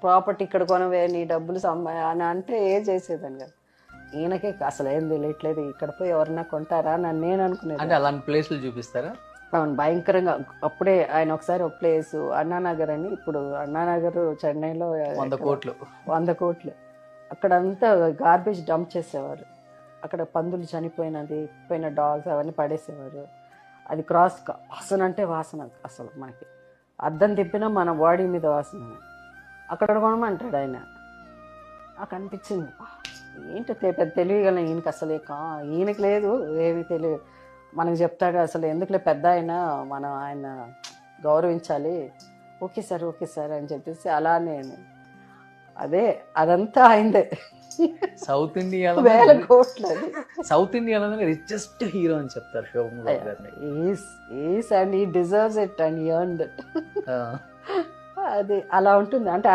Property ఇక్కడ కొనవే నీ డబ్బులు అని అంటే ఏం చేసేదాన్ని కదా. ఈయనకే అసలు ఏం తెలియట్లేదు, ఇక్కడ పోయి ఎవరన్నా కొంటారా అని నేను అనుకునేది. అంటే అలాంటి ప్లేసులు చూపిస్తారా? అవును, భయంకరంగా. అప్పుడే ఆయన ఒకసారి ఒక ప్లేస్ అన్నానగర్ అని, ఇప్పుడు అన్నానగర్ చెన్నైలో 100 కోట్లు 100 కోట్లు, అక్కడంతా గార్బేజ్ డంప్ చేసేవారు. అక్కడ పందులు చనిపోయినది, పోయిన డాగ్స్ అవన్నీ పడేసేవారు. అది క్రాస్ వాసన అంటే వాసన, అసలు మనకి అద్దం తిప్పినా మన బాడీ మీద వాసన. అక్కడ కొనమంటాడు ఆయన. నాకు అనిపించింది ఏంటో పెద్ద తెలియగలను ఈయనకి, అసలు ఈయనకి లేదు ఏమి తెలియదు. మనకు చెప్తాడు అసలు ఎందుకులే పెద్ద ఆయన, మనం ఆయన గౌరవించాలి. ఓకే సార్ అని చెప్పేసి అలానే అదే అదంతా అయిందే. సౌత్ ఇండియాలో 1000 కోట్లు. సౌత్ ఇండియాలో రిచెస్ట్ హీరో అని చెప్తారు శోభన్ బాబు గారిని. And he deserves it and he earned it. అది అలా ఉంటుంది. అంటే